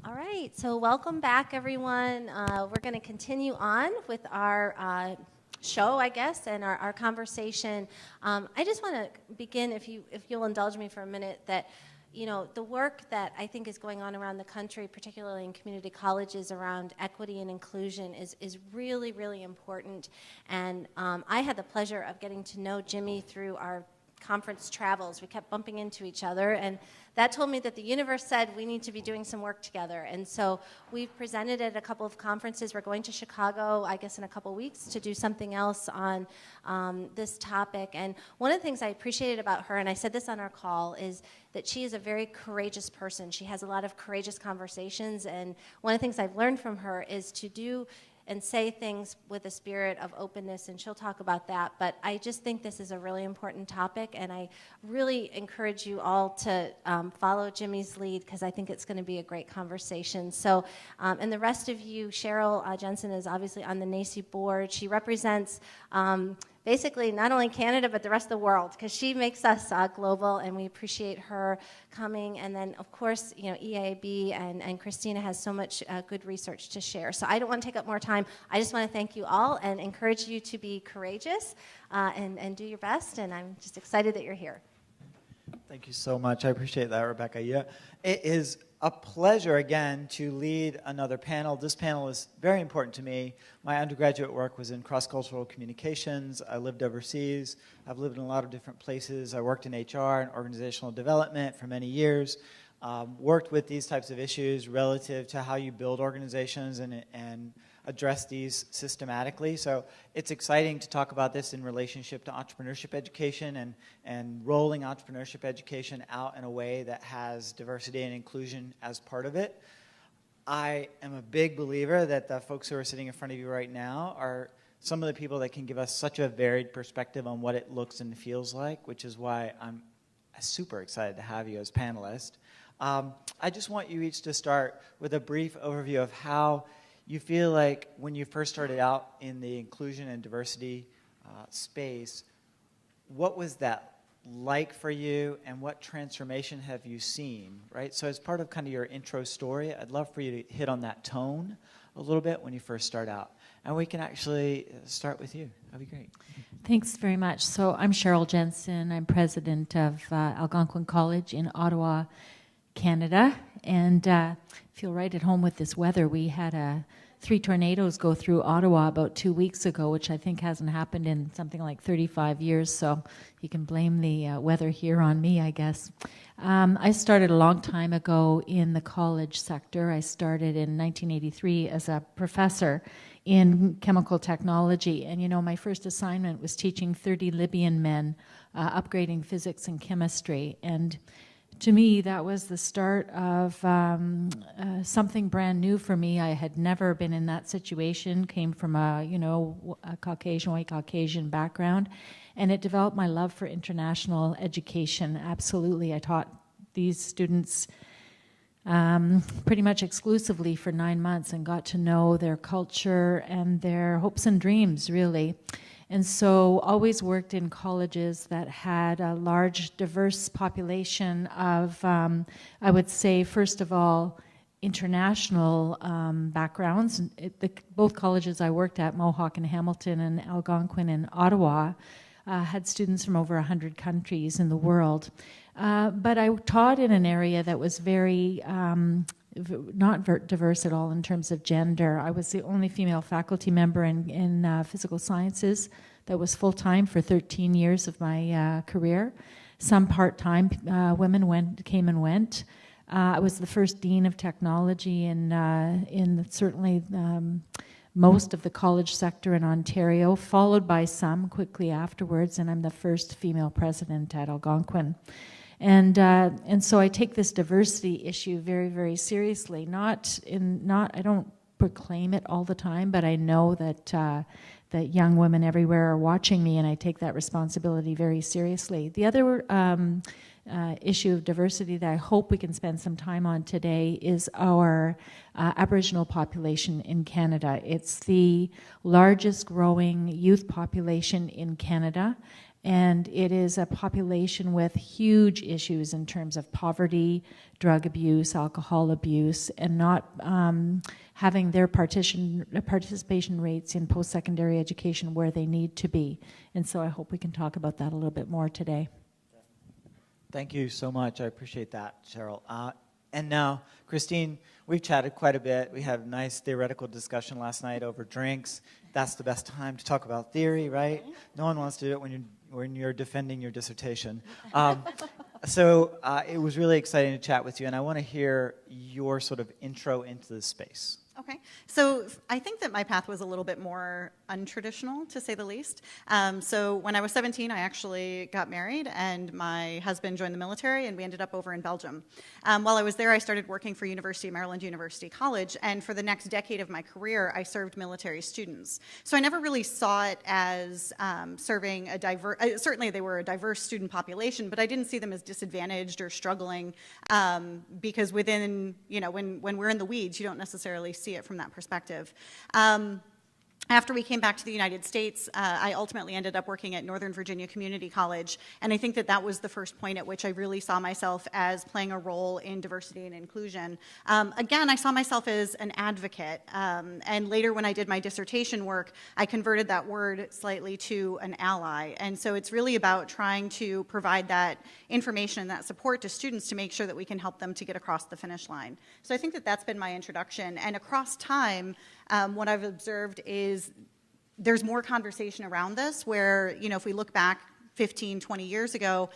All right, so welcome back, everyone. We're going to continue on with our show, I guess, and our conversation. I just want to begin, if you'll indulge me for a minute, that the work that I think is going on around the country, particularly in community colleges around equity and inclusion, is really, really important. And I had the pleasure of getting to know Jimmy through our conference travels. We kept bumping into each other, and that told me that the universe said we need to be doing some work together. And so we've presented at a couple of conferences. We're going to Chicago, I guess, in a couple weeks to do something else on this topic. And one of the things I appreciated about her, and I said this on our call, is that she is a very courageous person. She has a lot of courageous conversations, and one of the things I've learned from her is to do and say things with a spirit of openness, and she'll talk about that. But I just think this is a really important topic, and I really encourage you all to follow Jimmy's lead, because I think it's going to be a great conversation. So, and the rest of you, Cheryl Jensen is obviously on the NACCE board. She represents basically not only Canada, but the rest of the world, because she makes us global, and we appreciate her coming. And then, of course, EAB and Christina has so much good research to share. So I don't want to take up more time. I just want to thank you all and encourage you to be courageous and do your best, and I'm just excited that you're here. Thank you so much. I appreciate that, Rebecca. Yeah, it is a pleasure again to lead another panel. This panel is very important to me. My undergraduate work was in cross-cultural communications. I lived overseas. I've lived in a lot of different places. I worked in HR and organizational development for many years. Worked with these types of issues relative to how you build organizations and address these systematically. So it's exciting to talk about this in relationship to entrepreneurship education and rolling entrepreneurship education out in a way that has diversity and inclusion as part of it. I am a big believer that the folks who are sitting in front of you right now are some of the people that can give us such a varied perspective on what it looks and feels like, which is why I'm super excited to have you as panelists. I just want you each to start with a brief overview of how you feel like when you first started out in the inclusion and diversity space, what was that like for you, and what transformation have you seen, right? So as part of kind of your intro story, I'd love for you to hit on that tone a little bit when you first start out. And we can actually start with you. That'd be great. Thanks very much. So I'm Cheryl Jensen. I'm president of Algonquin College in Ottawa, Canada, and feel right at home with this weather. We had 3 tornadoes go through Ottawa about 2 weeks ago, which I think hasn't happened in something like 35 years, so you can blame the weather here on me, I guess. I started a long time ago in the college sector. I started in 1983 as a professor in chemical technology, and my first assignment was teaching 30 Libyan men upgrading physics and chemistry, and to me, that was the start of something brand new for me. I had never been in that situation, came from a white Caucasian background, and it developed my love for international education. Absolutely, I taught these students pretty much exclusively for 9 months and got to know their culture and their hopes and dreams, really. And so always worked in colleges that had a large, diverse population of, I would say, first of all, international backgrounds. Both colleges I worked at, Mohawk and Hamilton and Algonquin and Ottawa, had students from over 100 countries in the world. But I taught in an area that was very not diverse at all in terms of gender. I was the only female faculty member in physical sciences that was full-time for 13 years of my career. Some part-time women came and went. I was the first dean of technology in certainly most of the college sector in Ontario, followed by some quickly afterwards, and I'm the first female president at Algonquin. And so I take this diversity issue very, very seriously. I don't proclaim it all the time, but I know that that young women everywhere are watching me, and I take that responsibility very seriously. The other issue of diversity that I hope we can spend some time on today is our Aboriginal population in Canada. It's the largest growing youth population in Canada. And it is a population with huge issues in terms of poverty, drug abuse, alcohol abuse, and not having their participation rates in post-secondary education where they need to be. And so I hope we can talk about that a little bit more today. Thank you so much. I appreciate that, Cheryl. And now, Christine, we've chatted quite a bit. We had a nice theoretical discussion last night over drinks. That's the best time to talk about theory, right? No one wants to do it when you're defending your dissertation. So it was really exciting to chat with you, and I want to hear your sort of intro into this space. Okay, so I think that my path was a little bit more untraditional, to say the least. So when I was 17, I actually got married, and my husband joined the military, and we ended up over in Belgium. While I was there, I started working for University of Maryland University College, and for the next decade of my career, I served military students. So I never really saw it as serving a diverse, certainly they were a diverse student population, but I didn't see them as disadvantaged or struggling, because within, when we're in the weeds, you don't necessarily see it from that perspective. After we came back to the United States, I ultimately ended up working at Northern Virginia Community College, and I think that that was the first point at which I really saw myself as playing a role in diversity and inclusion. Again, I saw myself as an advocate, and later when I did my dissertation work, I converted that word slightly to an ally, and so it's really about trying to provide that information and that support to students to make sure that we can help them to get across the finish line. So I think that that's been my introduction, and across time, what I've observed is there's more conversation around this where, if we look back 15, 20 years ago,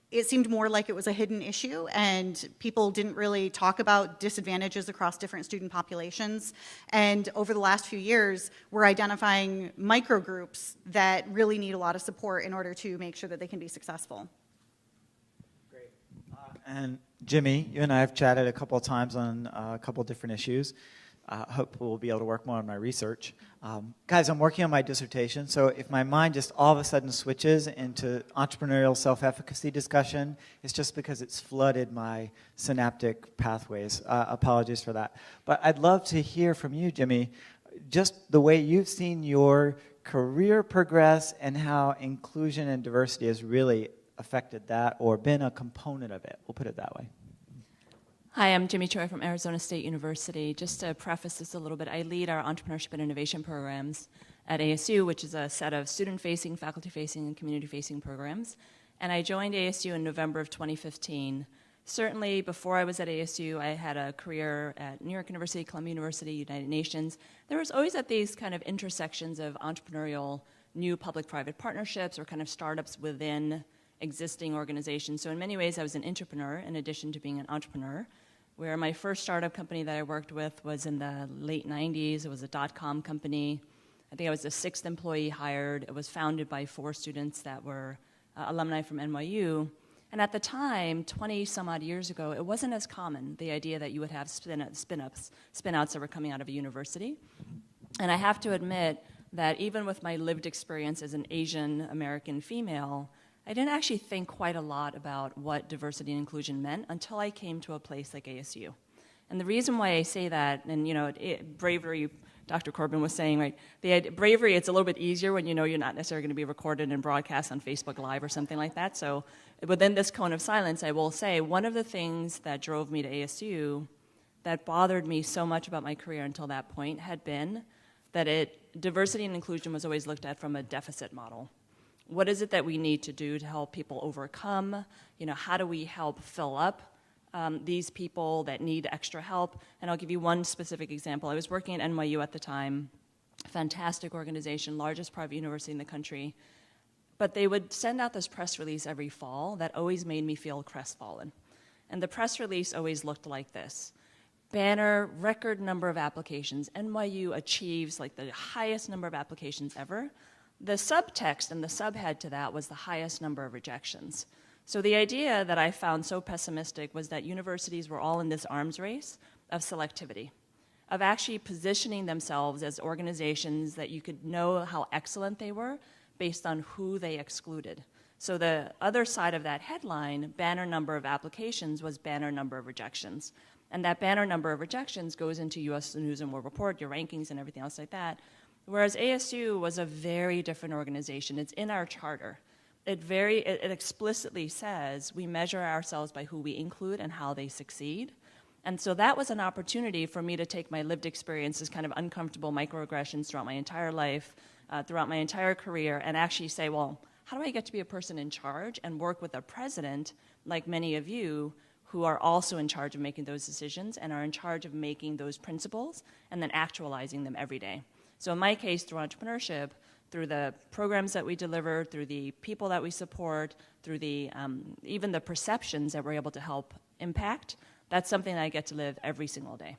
it seemed more like it was a hidden issue and people didn't really talk about disadvantages across different student populations. And over the last few years, we're identifying microgroups that really need a lot of support in order to make sure that they can be successful. Great. And Jimmy, you and I have chatted a couple of times on a couple of different issues. Hope we'll be able to work more on my research. Guys, I'm working on my dissertation, so if my mind just all of a sudden switches into entrepreneurial self-efficacy discussion, it's just because it's flooded my synaptic pathways. Apologies for that. But I'd love to hear from you, Jimmy, just the way you've seen your career progress and how inclusion and diversity has really affected that or been a component of it. We'll put it that way. Hi, I'm Jimmy Choi from Arizona State University. Just to preface this a little bit, I lead our entrepreneurship and innovation programs at ASU, which is a set of student-facing, faculty-facing, and community-facing programs. And I joined ASU in November of 2015. Certainly, before I was at ASU, I had a career at New York University, Columbia University, United Nations. There was always at these kind of intersections of entrepreneurial new public-private partnerships or kind of startups within existing organizations. So in many ways, I was an entrepreneur in addition to being an entrepreneur, where my first startup company that I worked with was in the late 90s. It was a dot-com company. I think I was the 6th employee hired. It was founded by 4 students that were alumni from NYU. And at the time, 20 some odd years ago, it wasn't as common, the idea that you would have spin-outs that were coming out of a university. And I have to admit that even with my lived experience as an Asian American female, I didn't actually think quite a lot about what diversity and inclusion meant until I came to a place like ASU. And the reason why I say that, and bravery, Dr. Corbin was saying, right, bravery, it's a little bit easier when you know you're not necessarily going to be recorded and broadcast on Facebook Live or something like that. So within this cone of silence, I will say one of the things that drove me to ASU that bothered me so much about my career until that point had been that diversity and inclusion was always looked at from a deficit model. What is it that we need to do to help people overcome? How do we help fill up these people that need extra help? And I'll give you one specific example. I was working at NYU at the time, fantastic organization, largest private university in the country. But they would send out this press release every fall that always made me feel crestfallen. And the press release always looked like this. Banner, record number of applications. NYU achieves like the highest number of applications ever. The subtext and the subhead to that was the highest number of rejections. So the idea that I found so pessimistic was that universities were all in this arms race of selectivity, of actually positioning themselves as organizations that you could know how excellent they were based on who they excluded. So the other side of that headline, banner number of applications, was banner number of rejections. And that banner number of rejections goes into US News and World Report, your rankings and everything else like that. Whereas ASU was a very different organization. It's in our charter. It explicitly says we measure ourselves by who we include and how they succeed. And so that was an opportunity for me to take my lived experiences, kind of uncomfortable microaggressions throughout my entire life, throughout my entire career, and actually say, well, how do I get to be a person in charge and work with a president, like many of you, who are also in charge of making those decisions and are in charge of making those principles and then actualizing them every day. So in my case, through entrepreneurship, through the programs that we deliver, through the people that we support, through the even the perceptions that we're able to help impact, that's something that I get to live every single day.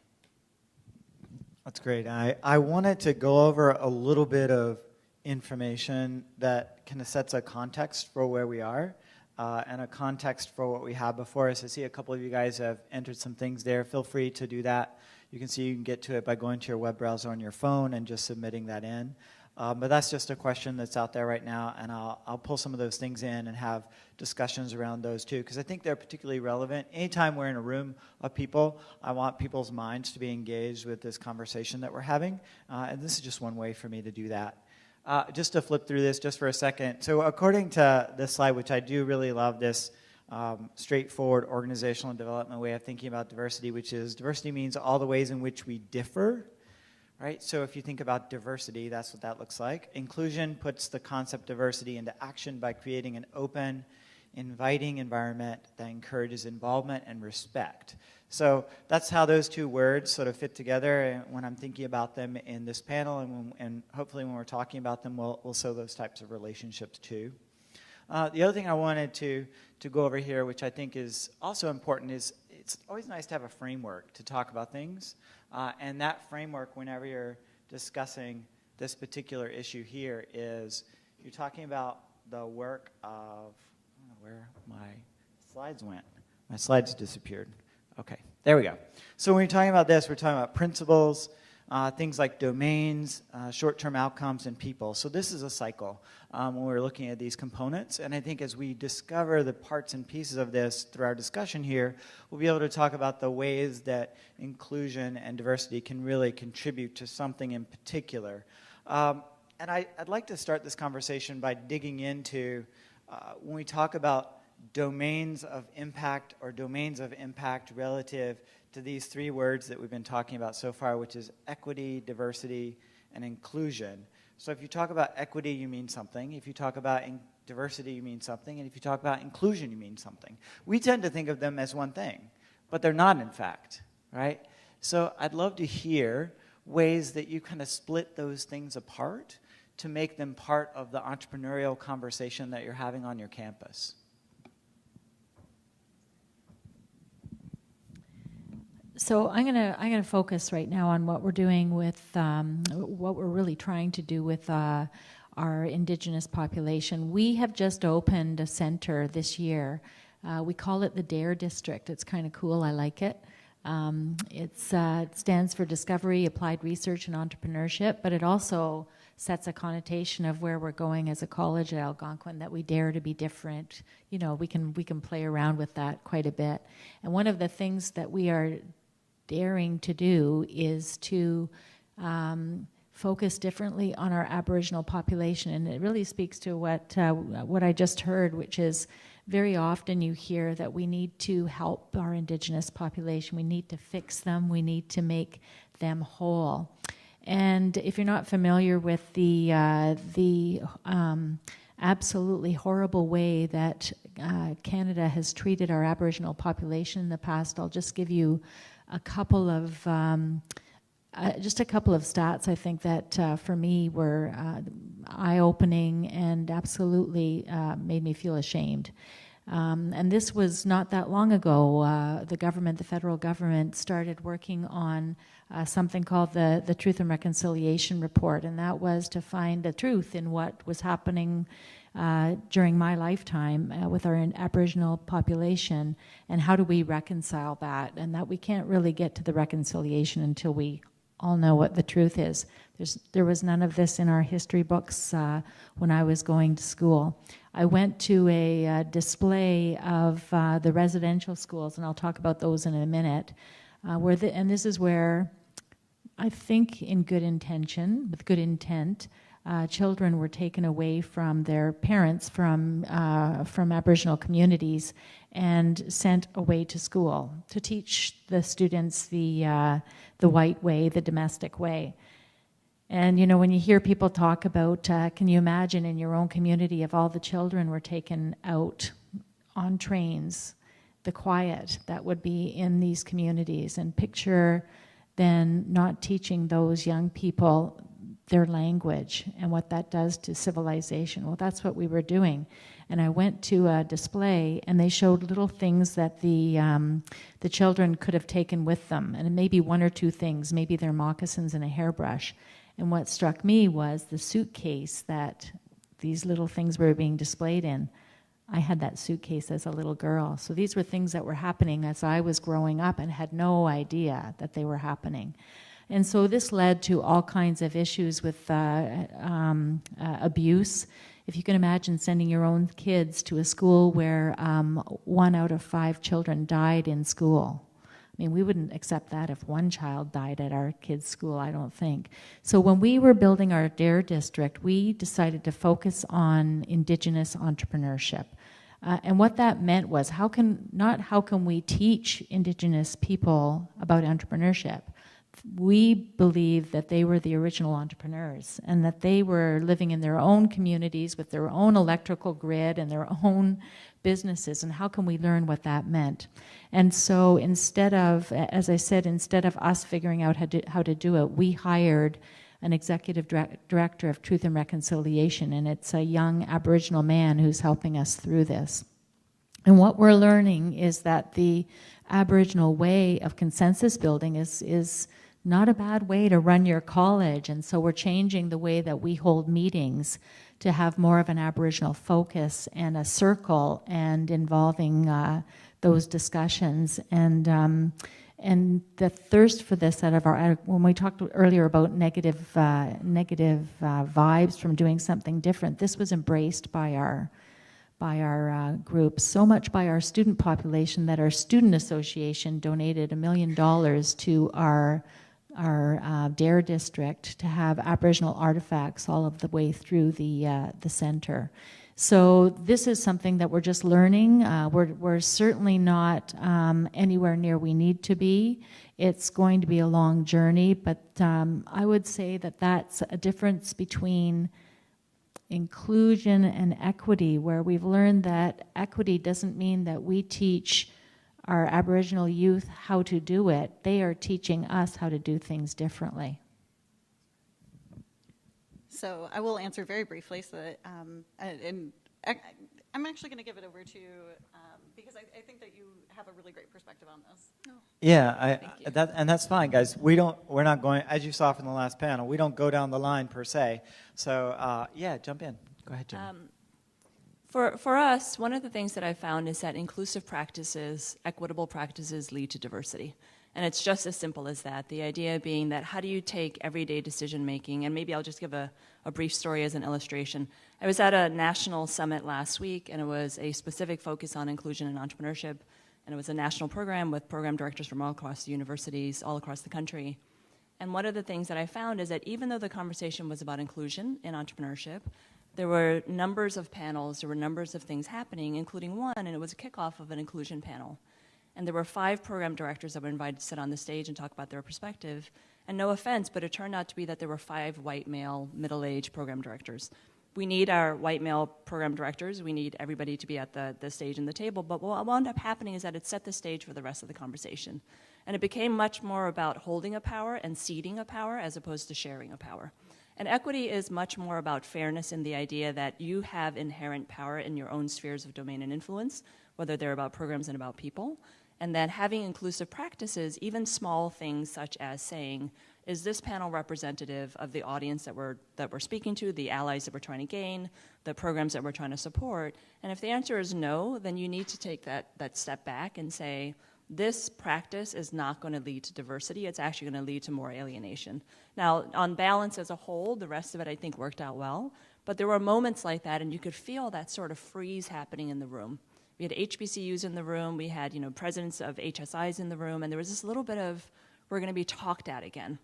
That's great. I wanted to go over a little bit of information that kind of sets a context for where we are and a context for what we have before us. I see a couple of you guys have entered some things there. Feel free to do that. You can get to it by going to your web browser on your phone and just submitting that in. But that's just a question that's out there right now, and I'll pull some of those things in and have discussions around those too, because I think they're particularly relevant. Anytime we're in a room of people, I want people's minds to be engaged with this conversation that we're having, and this is just one way for me to do that. Just to flip through this just for a second. So according to this slide, which I do really love, this straightforward organizational and development way of thinking about diversity, which is diversity means all the ways in which we differ. Right? So if you think about diversity, that's what that looks like. Inclusion puts the concept diversity into action by creating an open, inviting environment that encourages involvement and respect. So that's how those two words sort of fit together when I'm thinking about them in this panel, and hopefully when we're talking about them, we'll show those types of relationships too. The other thing I wanted to go over here, which I think is also important, is it's always nice to have a framework to talk about things. And that framework, whenever you're discussing this particular issue here, is you're talking about the work of, I don't know where my slides went. My slides disappeared. Okay, there we go. So when you're talking about this, we're talking about principles, things like domains, short-term outcomes, and people. So this is a cycle when we're looking at these components. And I think as we discover the parts and pieces of this through our discussion here, we'll be able to talk about the ways that inclusion and diversity can really contribute to something in particular. And I'd like to start this conversation by digging into when we talk about domains of impact or domains of impact relative to these three words that we've been talking about so far, which is equity, diversity, and inclusion. So if you talk about equity, you mean something. If you talk about diversity, you mean something. And if you talk about inclusion, you mean something. We tend to think of them as one thing, but they're not, in fact, right? So I'd love to hear ways that you kind of split those things apart to make them part of the entrepreneurial conversation that you're having on your campus. So I'm gonna focus right now on what we're doing with what we're really trying to do with our Indigenous population. We have just opened a center this year. We call it the DARE District. It's kind of cool. I like it. It stands for Discovery, Applied Research, and Entrepreneurship, but it also sets a connotation of where we're going as a college at Algonquin, that we dare to be different. You know, we can play around with that quite a bit. And one of the things that we are daring to do is to focus differently on our Aboriginal population, and it really speaks to what I just heard, which is very often you hear that we need to help our Indigenous population, we need to fix them, we need to make them whole. And if you're not familiar with the absolutely horrible way that Canada has treated our Aboriginal population in the past, I'll just give you a couple of stats I think that for me were eye-opening and absolutely made me feel ashamed. And this was not that long ago. The federal government, started working on something called the Truth and Reconciliation Report, and that was to find the truth in what was happening during my lifetime with our Aboriginal population, and how do we reconcile that, and that we can't really get to the reconciliation until we all know what the truth is. There was none of this in our history books when I was going to school. I went to a display of the residential schools, and I'll talk about those in a minute, and this is where I think in good intention, with good intent, children were taken away from their parents from Aboriginal communities and sent away to school to teach the students the white way, the domestic way. And you know, when you hear people talk about, can you imagine in your own community if all the children were taken out on trains, the quiet that would be in these communities, and picture then not teaching those young people their language and what that does to civilization. Well, that's what we were doing. And I went to a display and they showed little things that the children could have taken with them, and maybe one or two things, maybe their moccasins and a hairbrush. And what struck me was the suitcase that these little things were being displayed in. I had that suitcase as a little girl. So these were things that were happening as I was growing up and had no idea that they were happening. And so this led to all kinds of issues with abuse. If you can imagine sending your own kids to a school where 1 out of 5 children died in school. I mean, we wouldn't accept that if one child died at our kids' school, I don't think. So when we were building our DARE district, we decided to focus on Indigenous entrepreneurship. And what that meant was, how can we teach Indigenous people about entrepreneurship? We believe that they were the original entrepreneurs and that they were living in their own communities with their own electrical grid and their own businesses, and how can we learn what that meant? And so instead of, as I said, instead of us figuring out how to do it, we hired an executive director of Truth and Reconciliation, and it's a young Aboriginal man who's helping us through this. And what we're learning is that the Aboriginal way of consensus building is not a bad way to run your college, and so we're changing the way that we hold meetings to have more of an Aboriginal focus and a circle and involving those discussions. And the thirst for this out of our, when we talked earlier about negative vibes from doing something different, this was embraced by our group, so much by our student population that our student association donated $1 million to our DARE district to have Aboriginal artifacts all of the way through the center. So this is something that we're just learning. We're certainly not anywhere near we need to be. It's going to be a long journey, but I would say that that's a difference between inclusion and equity, where we've learned that equity doesn't mean that we teach our Aboriginal youth how to do it. They are teaching us how to do things differently. So I will answer very briefly, so that, and I'm actually going to give it over to, because I think that you have a really great perspective on this. Yeah, that's fine, guys. We're not going, as you saw from the last panel, we don't go down the line per se. So yeah, jump in. Go ahead, Jim. For us, one of the things that I found is that inclusive practices, equitable practices lead to diversity. And it's just as simple as that. The idea being that how do you take everyday decision making, and maybe I'll just give a brief story as an illustration. I was at a national summit last week, and it was a specific focus on inclusion and entrepreneurship, and it was a national program with program directors from all across the universities, all across the country. And one of the things that I found is that even though the conversation was about inclusion and entrepreneurship, there were numbers of panels, there were numbers of things happening, including one, and it was a kickoff of an inclusion panel. And there were 5 program directors that were invited to sit on the stage and talk about their perspective. And no offense, but it turned out to be that there were 5 white male, middle-aged program directors. We need our white male program directors. We need everybody to be at the stage and the table. But what wound up happening is that it set the stage for the rest of the conversation. And it became much more about holding a power and ceding a power as opposed to sharing a power. And equity is much more about fairness in the idea that you have inherent power in your own spheres of domain and influence, whether they're about programs and about people. And then having inclusive practices, even small things such as saying, is this panel representative of the audience that we're speaking to, the allies that we're trying to gain, the programs that we're trying to support? And if the answer is no, then you need to take that step back and say, this practice is not going to lead to diversity. It's actually going to lead to more alienation. Now, on balance as a whole, the rest of it I think worked out well. But there were moments like that, and you could feel that sort of freeze happening in the room. We had HBCUs in the room, we had presidents of HSIs in the room, and there was this little bit of, we're going to be talked at again.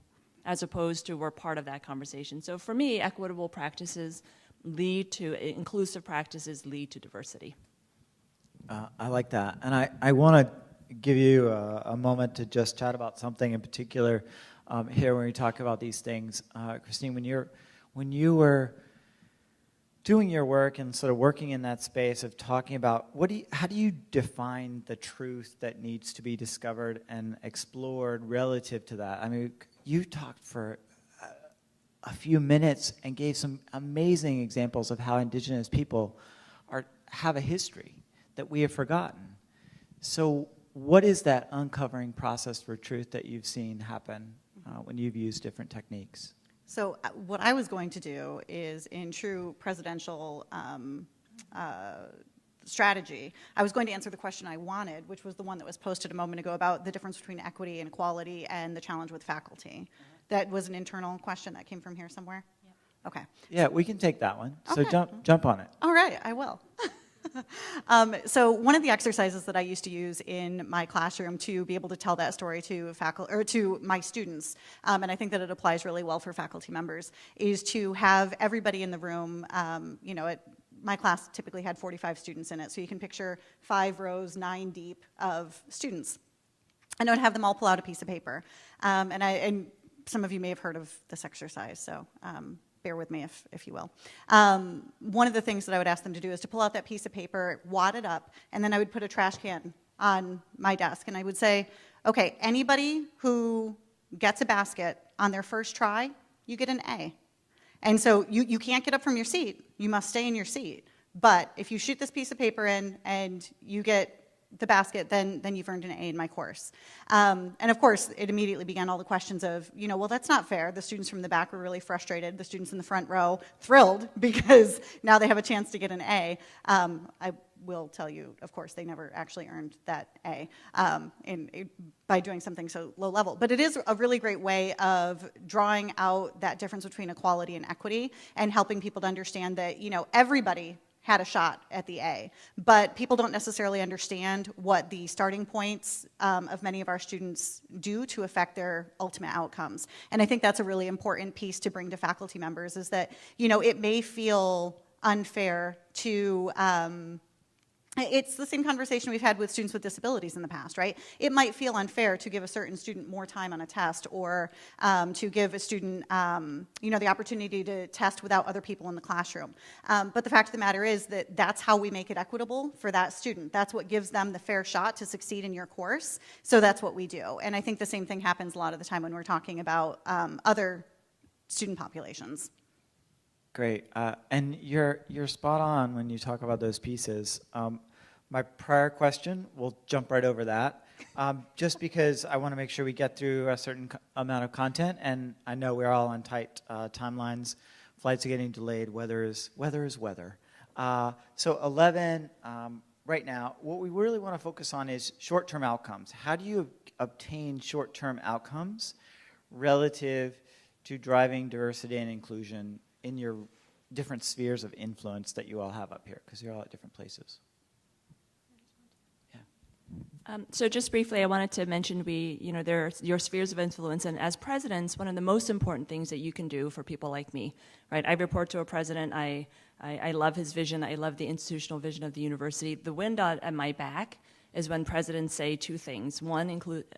as opposed to we're part of that conversation. So for me, equitable practices lead to, inclusive practices lead to diversity. I like that. And I want to give you a moment to just chat about something in particular here when we talk about these things. Christine, when you were doing your work and sort of working in that space of talking about how do you define the truth that needs to be discovered and explored relative to that? I mean, you talked for a few minutes and gave some amazing examples of how indigenous people have a history that we have forgotten. So what is that uncovering process for truth that you've seen happen when you've used different techniques? So what I was going to do is, in true presidential strategy, I was going to answer the question I wanted, which was the one that was posted a moment ago about the difference between equity and equality and the challenge with faculty. That was an internal question that came from here somewhere? Yeah. Okay. Yeah, we can take that one. So Okay. jump on it. All right, I will. So one of the exercises that I used to use in my classroom to be able to tell that story to faculty or to my students, and I think that it applies really well for faculty members, is to have everybody in the room. My class typically had 45 students in it, so you can picture 5 rows, 9 deep of students, and I would have them all pull out a piece of paper, and some of you may have heard of this exercise, so. Bear with me, if you will. One of the things that I would ask them to do is to pull out that piece of paper, wad it up, and then I would put a trash can on my desk, and I would say, okay, anybody who gets a basket on their first try, you get an A. And so you can't get up from your seat. You must stay in your seat. But if you shoot this piece of paper in and you get the basket, then you've earned an A in my course. And of course, it immediately began all the questions of, well, that's not fair. The students from the back were really frustrated. The students in the front row thrilled because now they have a chance to get an A. I will tell you, of course, they never actually earned that A by doing something so low level. But it is a really great way of drawing out that difference between equality and equity and helping people to understand that, everybody had a shot at the A, but people don't necessarily understand what the starting points of many of our students do to affect their ultimate outcomes. And I think that's a really important piece to bring to faculty members is that, it may feel unfair to, it's the same conversation we've had with students with disabilities in the past, right? It might feel unfair to give a certain student more time on a test or to give a student, the opportunity to test without other people in the classroom. But the fact of the matter is that that's how we make it equitable for that student. That's what gives them the fair shot to succeed in your course. So that's what we do. And I think the same thing happens a lot of the time when we're talking about other student populations. Great. And you're spot on when you talk about those pieces. My prior question, we'll jump right over that, just because I want to make sure we get through a certain amount of content, and I know we're all on tight timelines. Flights are getting delayed. Weather is weather. So 11, right now, what we really want to focus on is short-term outcomes. How do you obtain short-term outcomes relative to driving diversity and inclusion in your different spheres of influence that you all have up here, because you're all at different places? So just briefly, I wanted to mention there are your spheres of influence, and as presidents, one of the most important things that you can do for people like me, right? I report to a president. I love his vision. I love the institutional vision of the university. The wind at my back is when presidents say 2 things. One,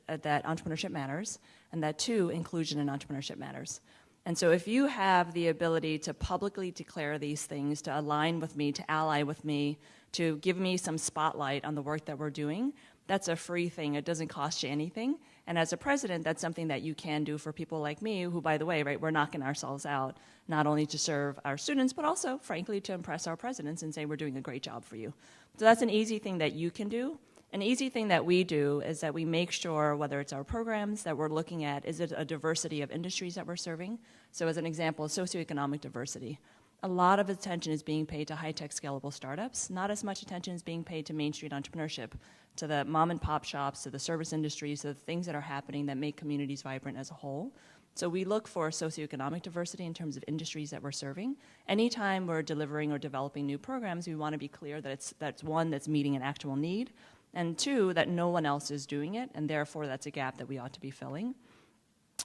that entrepreneurship matters, and that 2, inclusion and entrepreneurship matters. And so if you have the ability to publicly declare these things, to align with me, to ally with me, to give me some spotlight on the work that we're doing, that's a free thing. It doesn't cost you anything. And as a president, that's something that you can do for people like me who, by the way, right, we're knocking ourselves out, not only to serve our students, but also, frankly, to impress our presidents and say we're doing a great job for you. So that's an easy thing that you can do. An easy thing that we do is that we make sure, whether it's our programs that we're looking at, is it a diversity of industries that we're serving? So as an example, socioeconomic diversity. A lot of attention is being paid to high-tech scalable startups. Not as much attention is being paid to Main Street entrepreneurship, to the mom and pop shops, to the service industries, to the things that are happening that make communities vibrant as a whole. So we look for socioeconomic diversity in terms of industries that we're serving. Anytime we're delivering or developing new programs, we want to be clear that that's one, that's meeting an actual need, and 2, that no one else is doing it, and therefore that's a gap that we ought to be filling.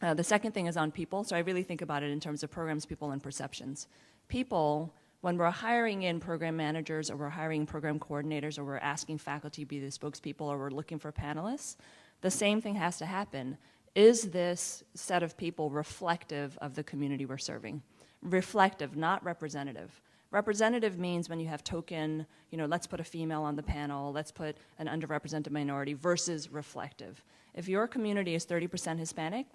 The second thing is on people. So I really think about it in terms of programs, people, and perceptions. People, when we're hiring in program managers or we're hiring program coordinators or we're asking faculty to be the spokespeople or we're looking for panelists, the same thing has to happen. Is this set of people reflective of the community we're serving? Reflective, not representative. Representative means when you have token, let's put a female on the panel, let's put an underrepresented minority, versus reflective. If your community is 30% Hispanic,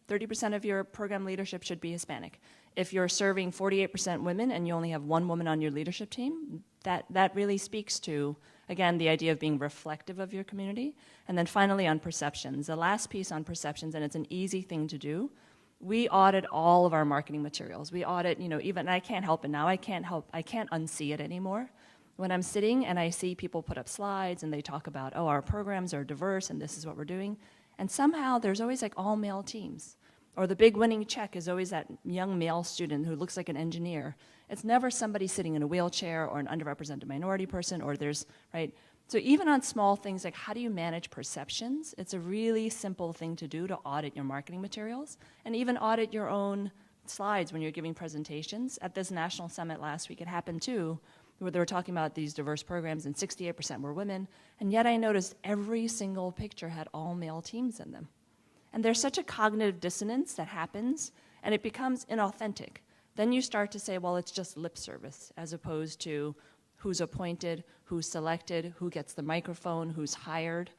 30% of your program leadership should be Hispanic. If you're serving 48% women and you only have one woman on your leadership team, that really speaks to, again, the idea of being reflective of your community. And then finally on perceptions. The last piece on perceptions, and it's an easy thing to do, we audit all of our marketing materials. We audit, even, I can't help it now, I can't unsee it anymore. When I'm sitting and I see people put up slides and they talk about, our programs are diverse and this is what we're doing, and somehow there's always like all male teams. Or the big winning check is always that young male student who looks like an engineer. It's never somebody sitting in a wheelchair or an underrepresented minority person, or there's, right? So even on small things like how do you manage perceptions, it's a really simple thing to do to audit your marketing materials and even audit your own slides when you're giving presentations. At this national summit last week, it happened too, where they were talking about these diverse programs and 68% were women, and yet I noticed every single picture had all male teams in them. And there's such a cognitive dissonance that happens, and it becomes inauthentic. Then you start to say, well, it's just lip service, as opposed to who's appointed, who's selected, who gets the microphone, who's hired.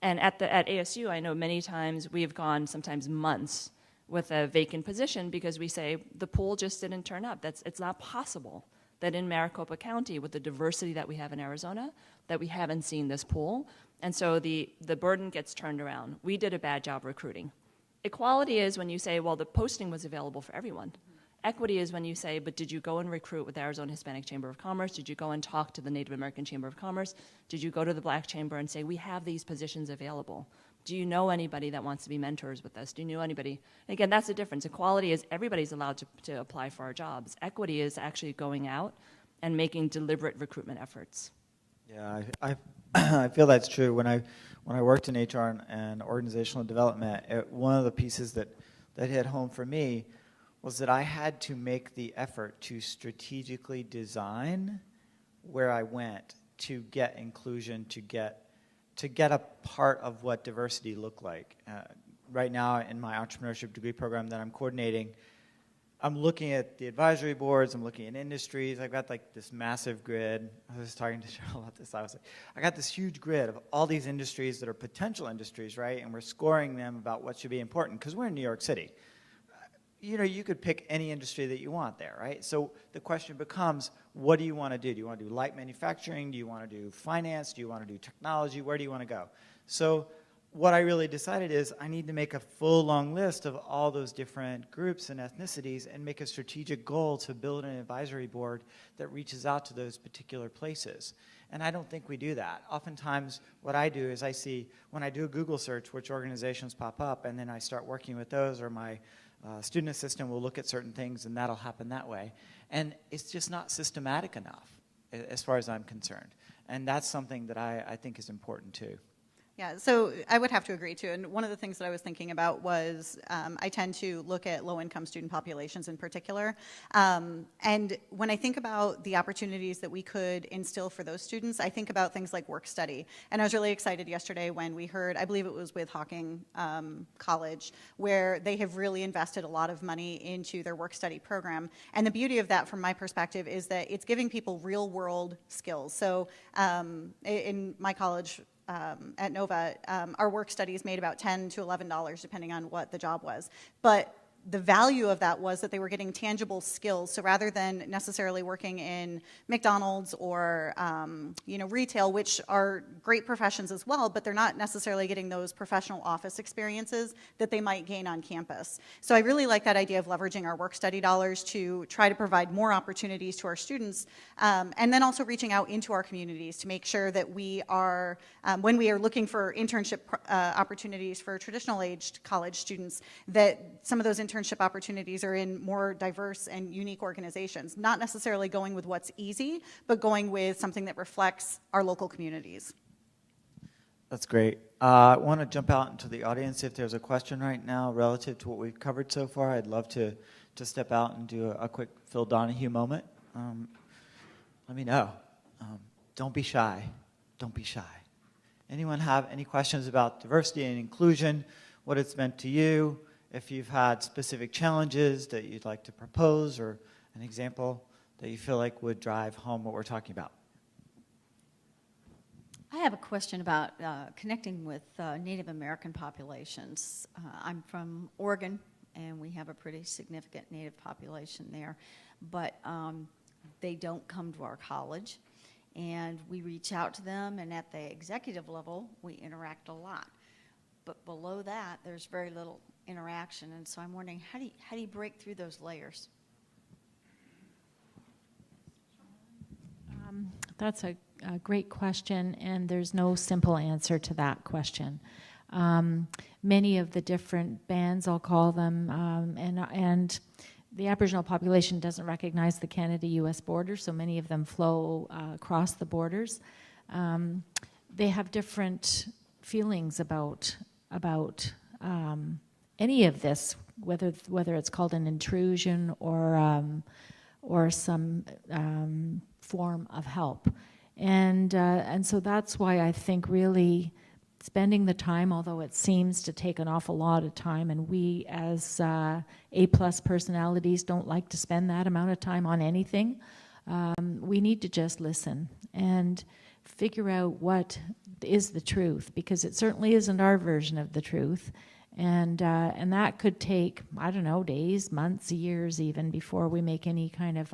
And at ASU, I know many times we've gone sometimes months with a vacant position because we say the pool just didn't turn up. It's not possible that in Maricopa County, with the diversity that we have in Arizona, that we haven't seen this pool. And so the burden gets turned around. We did a bad job recruiting. Equality is when you say, well, the posting was available for everyone. Equity is when you say, but did you go and recruit with the Arizona Hispanic Chamber of Commerce? Did you go and talk to the Native American Chamber of Commerce? Did you go to the Black Chamber and say, we have these positions available? Do you know anybody that wants to be mentors with us? Do you know anybody? And again, that's the difference. Equality is everybody's allowed to apply for our jobs. Equity is actually going out and making deliberate recruitment efforts. Yeah, I feel that's true. When I worked in HR and organizational development, one of the pieces that hit home for me was that I had to make the effort to strategically design where I went to get inclusion, to get a part of what diversity looked like. Right now in my entrepreneurship degree program that I'm coordinating, I'm looking at the advisory boards, I'm looking at industries. I've got like this massive grid. I was talking to Cheryl about this. I was like, I got this huge grid of all these industries that are potential industries, right? And we're scoring them about what should be important because we're in New York City. You could pick any industry that you want there, right? So the question becomes, what do you want to do? Do you want to do light manufacturing? Do you want to do finance? Do you want to do technology? Where do you want to go? So what I really decided is I need to make a full long list of all those different groups and ethnicities and make a strategic goal to build an advisory board that reaches out to those particular places. And I don't think we do that. Oftentimes what I do is I see, when I do a Google search, which organizations pop up, and then I start working with those, or my student assistant will look at certain things and that'll happen that way. And it's just not systematic enough as far as I'm concerned. And that's something that I think is important too. Yeah, so I would have to agree too. And one of the things that I was thinking about was I tend to look at low-income student populations in particular. And when I think about the opportunities that we could instill for those students, I think about things like work study. And I was really excited yesterday when we heard, I believe it was with Hawking College, where they have really invested a lot of money into their work study program. And the beauty of that, from my perspective, is that it's giving people real-world skills. So in my college, at Nova, our work studies made about $10 to $11, depending on what the job was. But the value of that was that they were getting tangible skills. So rather than necessarily working in McDonald's or retail, which are great professions as well, but they're not necessarily getting those professional office experiences that they might gain on campus. So I really like that idea of leveraging our work study dollars to try to provide more opportunities to our students, and then also reaching out into our communities to make sure that we are, when we are looking for internship opportunities for traditional aged college students, that some of those internship opportunities are in more diverse and unique organizations, not necessarily going with what's easy, but going with something that reflects our local communities. That's great. I want to jump out into the audience. If there's a question right now relative to what we've covered so far, I'd love to step out and do a quick Phil Donahue moment. Let me know. Don't be shy. Don't be shy. Anyone have any questions about diversity and inclusion, what it's meant to you, if you've had specific challenges that you'd like to propose, or an example that you feel like would drive home what we're talking about? I have a question about connecting with Native American populations. I'm from Oregon, and we have a pretty significant Native population there, but they don't come to our college, and we reach out to them, and at the executive level, we interact a lot. But below that, there's very little interaction, and so I'm wondering, how do you break through those layers? That's a great question, and there's no simple answer to that question. Many of the different bands, I'll call them, and the Aboriginal population doesn't recognize the Canada-U.S. border, so many of them flow across the borders. They have different feelings about any of this, whether it's called an intrusion or some form of help. And so that's why I think really spending the time, although it seems to take an awful lot of time, and we as A-plus personalities don't like to spend that amount of time on anything, we need to just listen and figure out what is the truth, because it certainly isn't our version of the truth. And that could take, I don't know, days, months, years even before we make any kind of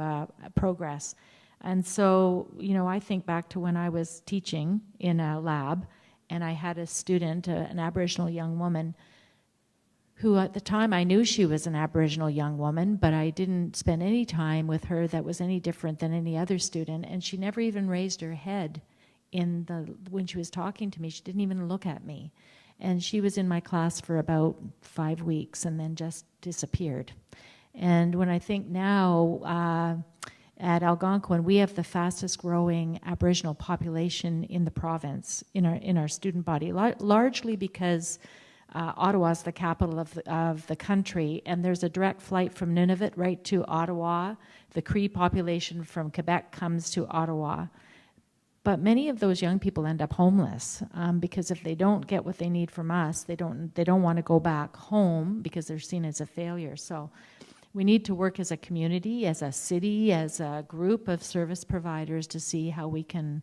progress. And so, you know, I think back to when I was teaching in a lab, and I had a student, an Aboriginal young woman, who at the time I knew she was an Aboriginal young woman, but I didn't spend any time with her that was any different than any other student, and she never even raised her head when she was talking to me. She didn't even look at me. And she was in my class for about 5 weeks and then just disappeared. And when I think now, at Algonquin, we have the fastest growing Aboriginal population in the province, in our student body, largely because Ottawa is the capital of the country, and there's a direct flight from Nunavut right to Ottawa. The Cree population from Quebec comes to Ottawa. But many of those young people end up homeless because if they don't get what they need from us, they don't want to go back home because they're seen as a failure. So we need to work as a community, as a city, as a group of service providers to see how we can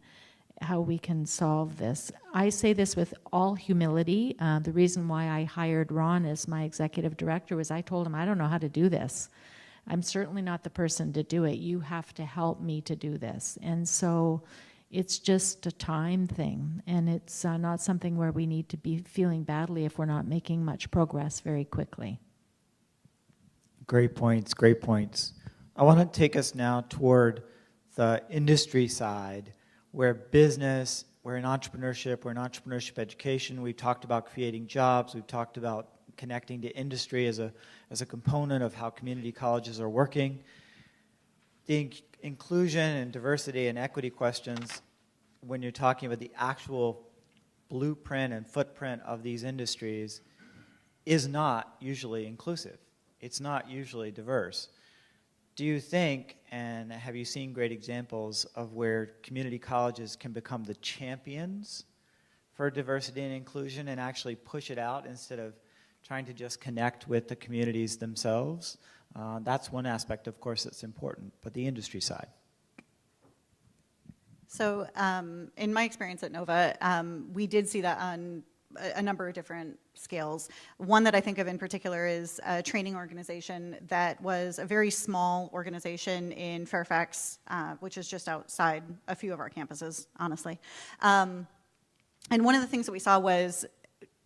solve this. I say this with all humility. The reason why I hired Ron as my executive director was I told him, I don't know how to do this. I'm certainly not the person to do it. You have to help me to do this. And so it's just a time thing, and it's not something where we need to be feeling badly if we're not making much progress very quickly. Great points, great points. I want to take us now toward the industry side, where business, we're in entrepreneurship, we're in entrepreneurship education. We've talked about creating jobs. We've talked about connecting to industry as a component of how community colleges are working. The inclusion and diversity and equity questions, when you're talking about the actual blueprint and footprint of these industries, is not usually inclusive. It's not usually diverse. Do you think, and have you seen great examples of where community colleges can become the champions for diversity and inclusion and actually push it out instead of trying to just connect with the communities themselves? That's one aspect, of course, that's important, but the industry side. So in my experience at Nova, we did see that on a number of different scales. One that I think of in particular is a training organization that was a very small organization in Fairfax, which is just outside a few of our campuses, honestly. And one of the things that we saw was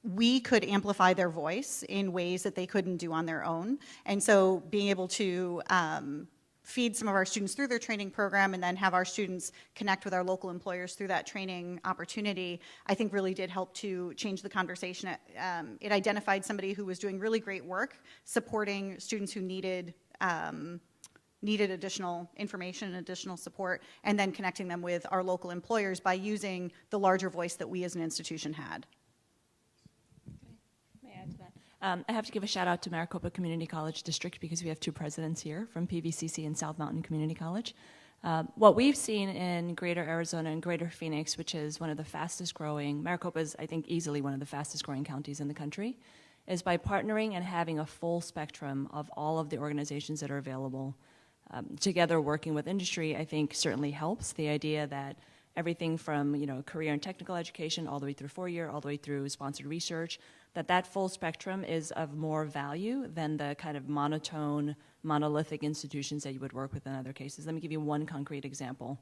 we could amplify their voice in ways that they couldn't do on their own. And so being able to feed some of our students through their training program and then have our students connect with our local employers through that training opportunity, I think really did help to change the conversation. It identified somebody who was doing really great work supporting students who needed needed additional information and additional support, and then connecting them with our local employers by using the larger voice that we as an institution had. May I add to that? I have to give a shout out to Maricopa Community College District because we have two presidents here from PVCC and South Mountain Community College. What we've seen in Greater Arizona and Greater Phoenix, which is one of the fastest growing, Maricopa is, I think, easily one of the fastest growing counties in the country, is by partnering and having a full spectrum of all of the organizations that are available. Together working with industry, I think, certainly helps. The idea that everything from career and technical education all the way through 4-year, all the way through sponsored research, that full spectrum is of more value than the kind of monotone, monolithic institutions that you would work with in other cases. Let me give you one concrete example.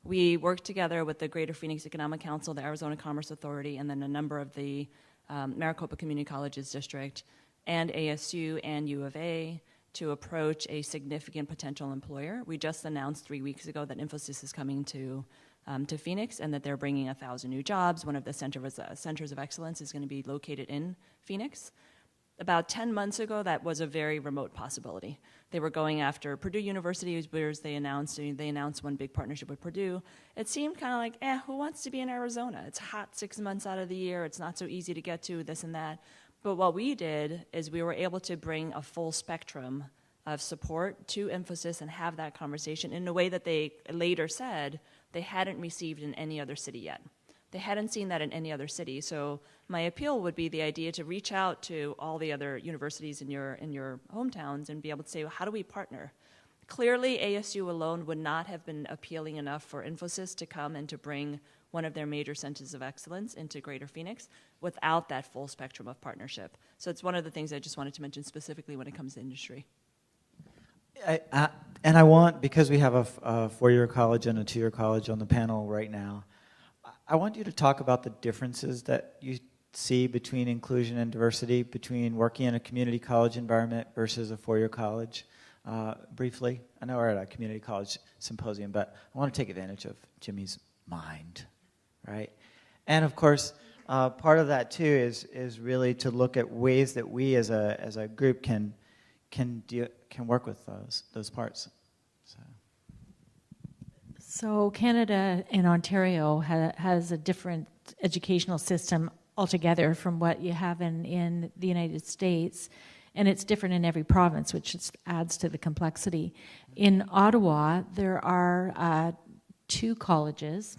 We worked together with the Greater Phoenix Economic Council, the Arizona Commerce Authority, and then a number of the Maricopa Community Colleges District, and ASU and U of A, to approach a significant potential employer. We just announced 3 weeks ago that Infosys is coming to Phoenix and that they're bringing 1,000 new jobs. One of the centers of excellence is going to be located in Phoenix. About 10 months ago, that was a very remote possibility. They were going after Purdue University, whereas they announced one big partnership with Purdue. It seemed kind of like, who wants to be in Arizona? It's hot 6 months out of the year. It's not so easy to get to, this and that. But what we did is we were able to bring a full spectrum of support to Infosys and have that conversation in a way that they later said they hadn't received in any other city yet. They hadn't seen that in any other city. So my appeal would be the idea to reach out to all the other universities in your hometowns and be able to say, well, how do we partner? Clearly, ASU alone would not have been appealing enough for Infosys to come and to bring one of their major centers of excellence into Greater Phoenix without that full spectrum of partnership. So it's one of the things I just wanted to mention specifically when it comes to industry. And I want, because we have a 4-year college and a 2-year college on the panel right now, I want you to talk about the differences that you see between inclusion and diversity, between working in a community college environment versus a 4-year college, briefly. I know we're at a community college symposium, but I want to take advantage of Jimmy's mind, right? And of course, part of that too is really to look at ways that we as a group can work with those parts. So Canada and Ontario has a different educational system altogether from what you have in the United States, and it's different in every province, which just adds to the complexity. In Ottawa, there are 2 colleges.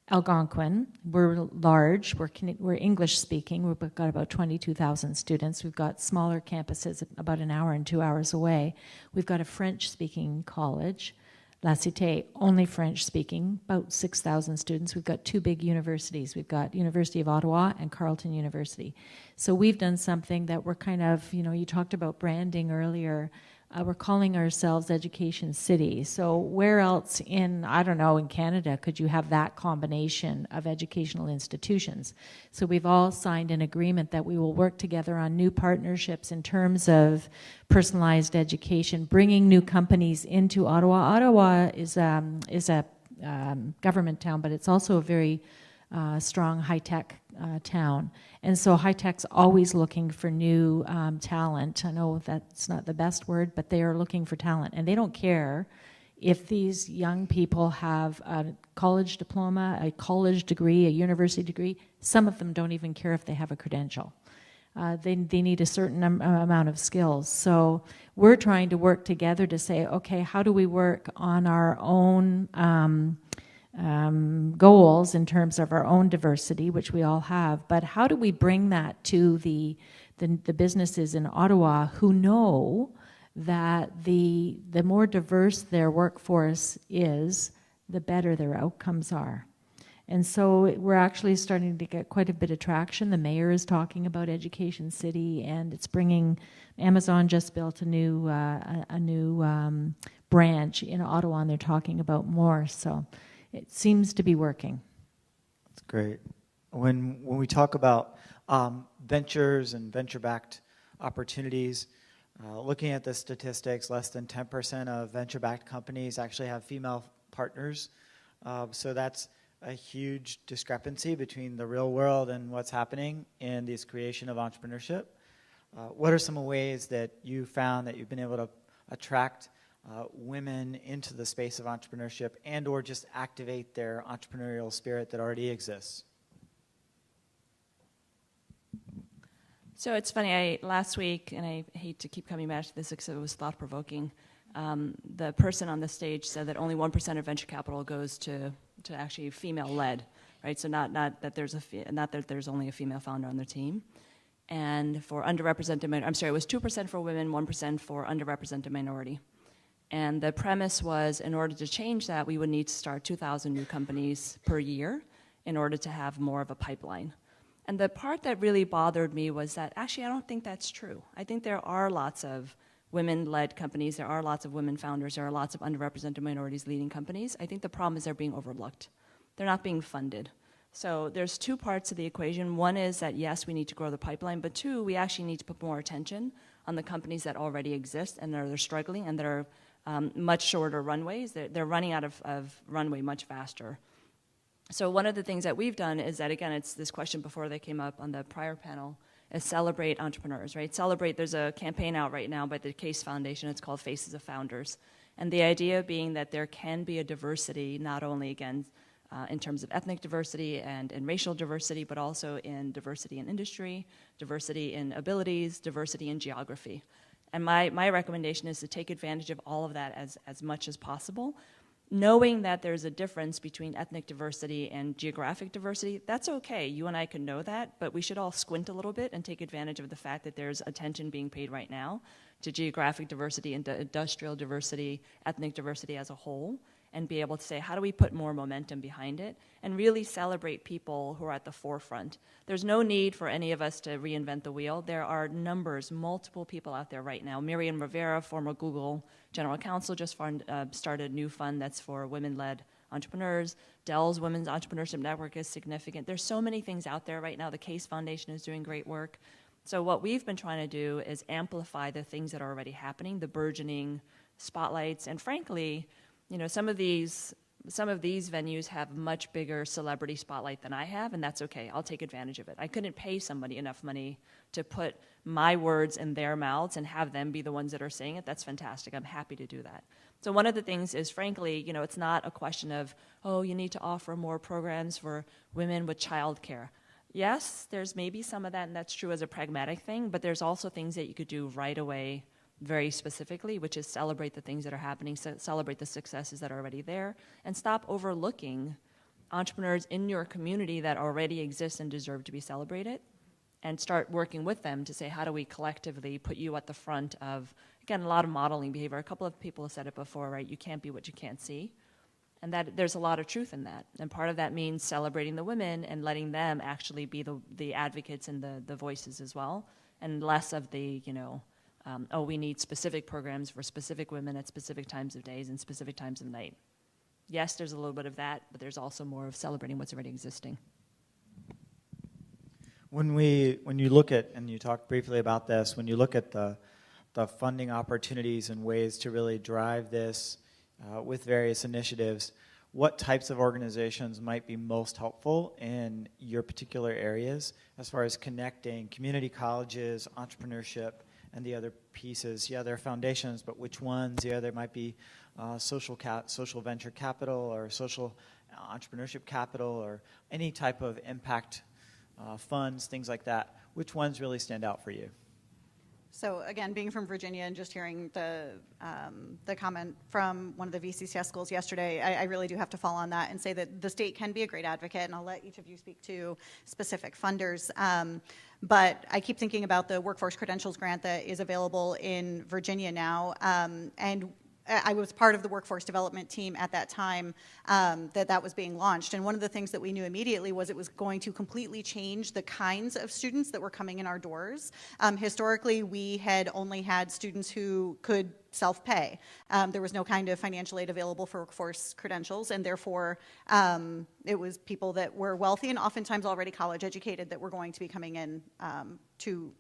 Algonquin, we're large, we're English speaking, we've got about 22,000 students. We've got smaller campuses about an hour and 2 hours away. We've got a French speaking college, La Cité, only French speaking, about 6,000 students. We've got 2 big universities. We've got University of Ottawa and Carleton University. So we've done something that we're kind of, you talked about branding earlier. We're calling ourselves Education City. So where else in Canada could you have that combination of educational institutions? So we've all signed an agreement that we will work together on new partnerships in terms of personalized education, bringing new companies into Ottawa. Ottawa is a government town, but it's also a very strong high-tech town. And so high-tech's always looking for new talent. I know that's not the best word, but they are looking for talent. And they don't care if these young people have a college diploma, a college degree, a university degree. Some of them don't even care if they have a credential. They need a certain amount of skills. So we're trying to work together to say, okay, how do we work on our own goals in terms of our own diversity, which we all have, but how do we bring that to the businesses in Ottawa who know that the more diverse their workforce is, the better their outcomes are. And so we're actually starting to get quite a bit of traction. The mayor is talking about Education City, and it's bringing, Amazon just built a new branch in Ottawa, and they're talking about more. So it seems to be working. That's great. When we talk about ventures and venture-backed opportunities, looking at the statistics, less than 10% of venture-backed companies actually have female partners. So that's a huge discrepancy between the real world and what's happening in this creation of entrepreneurship. What are some ways that you found that you've been able to attract women into the space of entrepreneurship and or just activate their entrepreneurial spirit that already exists? So it's funny, last week, and I hate to keep coming back to this because it was thought-provoking, the person on the stage said that only 1% of venture capital goes to actually female-led, right? So not that there's only a female founder on their team. And for underrepresented, it was 2% for women, 1% for underrepresented minority. And the premise was, in order to change that, we would need to start 2,000 new companies per year in order to have more of a pipeline. And the part that really bothered me was that actually I don't think that's true. I think there are lots of women-led companies, there are lots of women founders, there are lots of underrepresented minorities leading companies. I think the problem is they're being overlooked. They're not being funded. So there's two parts of the equation. One is that yes, we need to grow the pipeline, but two, we actually need to put more attention on the companies that already exist and they're struggling and that are much shorter runways. They're running out of runway much faster. So one of the things that we've done is that, again, it's this question before they came up on the prior panel, is celebrate entrepreneurs, right? Celebrate, there's a campaign out right now by the CASE Foundation, it's called Faces of Founders. And the idea being that there can be a diversity, not only, again, in terms of ethnic diversity and racial diversity, but also in diversity in industry, diversity in abilities, diversity in geography. And my recommendation is to take advantage of all of that as much as possible. Knowing that there's a difference between ethnic diversity and geographic diversity, that's okay. You and I can know that, but we should all squint a little bit and take advantage of the fact that there's attention being paid right now to geographic diversity and industrial diversity, ethnic diversity as a whole, and be able to say, how do we put more momentum behind it and really celebrate people who are at the forefront. There's no need for any of us to reinvent the wheel. There are multiple people out there right now. Miriam Rivera, former Google General Counsel, just started a new fund that's for women-led entrepreneurs. Dell's Women's Entrepreneurship Network is significant. There's so many things out there right now. The CASE Foundation is doing great work. So what we've been trying to do is amplify the things that are already happening, the burgeoning spotlights, and frankly, some of these venues have much bigger celebrity spotlight than I have, and that's okay. I'll take advantage of it. I couldn't pay somebody enough money to put my words in their mouths and have them be the ones that are saying it. That's fantastic. I'm happy to do that. So one of the things is, frankly, it's not a question of, you need to offer more programs for women with childcare. Yes, there's maybe some of that, and that's true as a pragmatic thing, but there's also things that you could do right away very specifically, which is celebrate the things that are happening, celebrate the successes that are already there, and stop overlooking entrepreneurs in your community that already exist and deserve to be celebrated, and start working with them to say, how do we collectively put you at the front of, again, a lot of modeling behavior. A couple of people have said it before, right? You can't be what you can't see. And that there's a lot of truth in that. And part of that means celebrating the women and letting them actually be the advocates and the voices as well, and less of the, we need specific programs for specific women at specific times of days and specific times of night. Yes, there's a little bit of that, but there's also more of celebrating what's already existing. When you look at, and you talked briefly about this, when you look at the funding opportunities and ways to really drive this with various initiatives, what types of organizations might be most helpful in your particular areas as far as connecting community colleges, entrepreneurship, and the other pieces? Yeah, there are foundations, but which ones? Yeah, there might be social venture capital or social entrepreneurship capital or any type of impact funds, things like that. Which ones really stand out for you? So again, being from Virginia and just hearing the comment from one of the VCCS schools yesterday, I really do have to fall on that and say that the state can be a great advocate, and I'll let each of you speak to specific funders. But I keep thinking about the workforce credentials grant that is available in Virginia now, and I was part of the workforce development team at that time that was being launched. And one of the things that we knew immediately was it was going to completely change the kinds of students that were coming in our doors. Historically, we had only had students who could self-pay. There was no kind of financial aid available for workforce credentials, and therefore it was people that were wealthy and oftentimes already college educated that were going to be coming in to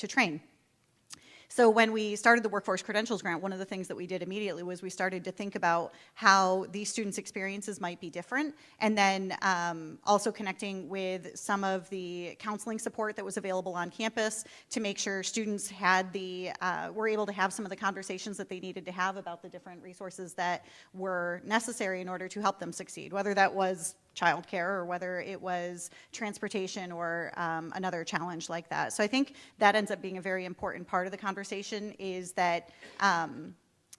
train. So when we started the Workforce Credentials Grant, one of the things that we did immediately was we started to think about how these students' experiences might be different, and then also connecting with some of the counseling support that was available on campus to make sure students had were able to have some of the conversations that they needed to have about the different resources that were necessary in order to help them succeed, whether that was childcare or whether it was transportation or another challenge like that. So I think that ends up being a very important part of the conversation, is that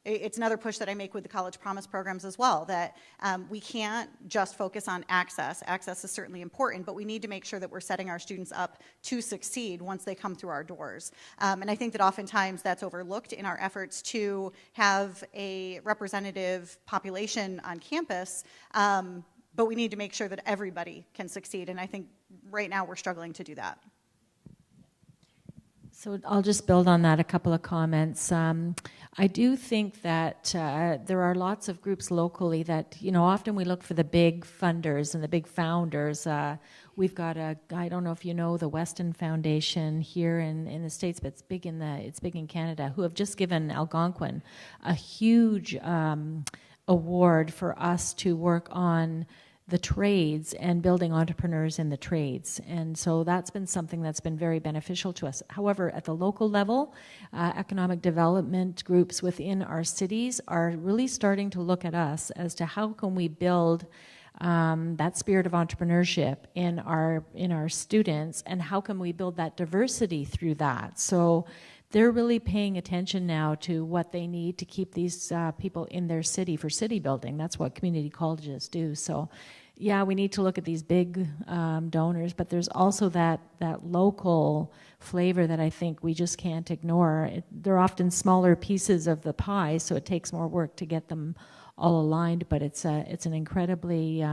it's another push that I make with the College Promise programs as well, that we can't just focus on access. Access is certainly important, but we need to make sure that we're setting our students up to succeed once they come through our doors. And I think that oftentimes that's overlooked in our efforts to have a representative population on campus. But we need to make sure that everybody can succeed, and I think right now we're struggling to do that. So I'll just build on that, a couple of comments. I do think that there are lots of groups locally that, often we look for the big funders and the big founders. We've got I don't know if you know, the Weston Foundation here in the States, but it's big in Canada, who have just given Algonquin a huge award for us to work on the trades and building entrepreneurs in the trades. And so that's been something that's been very beneficial to us. However, at the local level, economic development groups within our cities are really starting to look at us as to how can we build that spirit of entrepreneurship in our students, and how can we build that diversity through that. So they're really paying attention now to what they need to keep these people in their city for city building. That's what community colleges do. So yeah, we need to look at these big donors, but there's also that local flavor that I think we just can't ignore. They're often smaller pieces of the pie, so it takes more work to get them all aligned, but it's an incredibly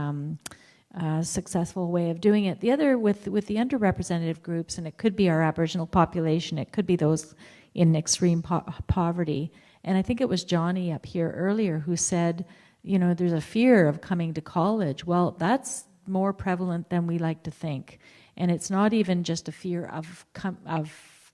successful way of doing it. The other, with the underrepresented groups, and it could be our Aboriginal population, it could be those in extreme poverty. And I think it was Johnny up here earlier who said, there's a fear of coming to college. Well, that's more prevalent than we like to think. And it's not even just a fear of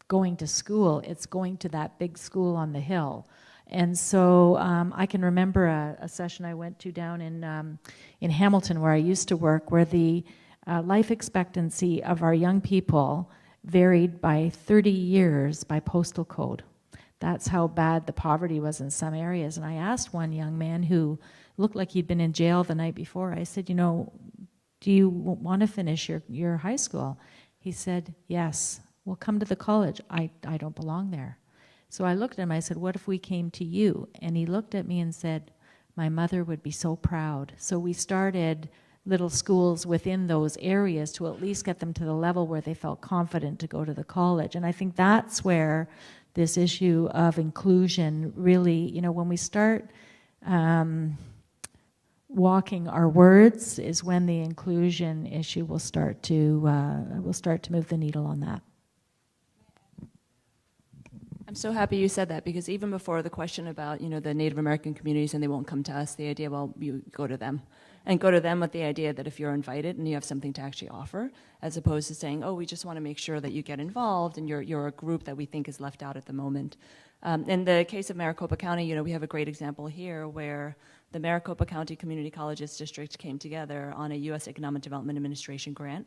going to school, it's going to that big school on the hill. And so I can remember a session I went to down in Hamilton, where I used to work, where the life expectancy of our young people varied by 30 years by postal code. That's how bad the poverty was in some areas. And I asked one young man who looked like he'd been in jail the night before, I said, do you want to finish your high school? He said, yes. Well, come to the college. I don't belong there. So I looked at him, I said, what if we came to you? And he looked at me and said, my mother would be so proud. So we started little schools within those areas to at least get them to the level where they felt confident to go to the college. And I think that's where this issue of inclusion really, when we start walking our words, is when the inclusion issue will start to move the needle on that. I'm so happy you said that, because even before the question about, the Native American communities and they won't come to us, the idea, well, you go to them. And go to them with the idea that if you're invited and you have something to actually offer, as opposed to saying, oh, we just want to make sure that you get involved and you're a group that we think is left out at the moment. In the case of Maricopa County, we have a great example here where the Maricopa County Community Colleges District came together on a U.S. Economic Development Administration grant.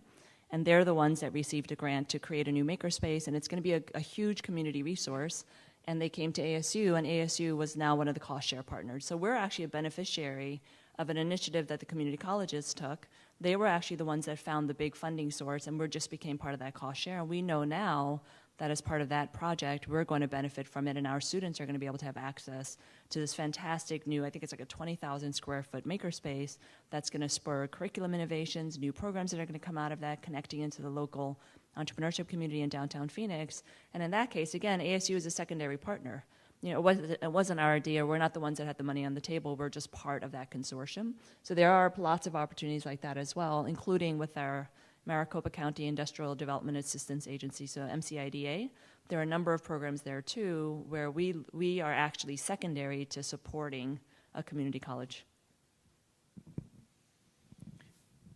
And they're the ones that received a grant to create a new makerspace, and it's going to be a huge community resource. And they came to ASU, and ASU was now one of the cost share partners. So we're actually a beneficiary of an initiative that the community colleges took. They were actually the ones that found the big funding source, and we just became part of that cost share. And we know now that as part of that project, we're going to benefit from it, and our students are going to be able to have access to this fantastic new, I think it's like a 20,000 square foot makerspace that's going to spur curriculum innovations, new programs that are going to come out of that, connecting into the local entrepreneurship community in downtown Phoenix. And in that case, again, ASU is a secondary partner. It wasn't our idea. We're not the ones that had the money on the table. We're just part of that consortium. So there are lots of opportunities like that as well, including with our Maricopa County Industrial Development Assistance Agency, so MCIDA. There are a number of programs there too where we are actually secondary to supporting a community college.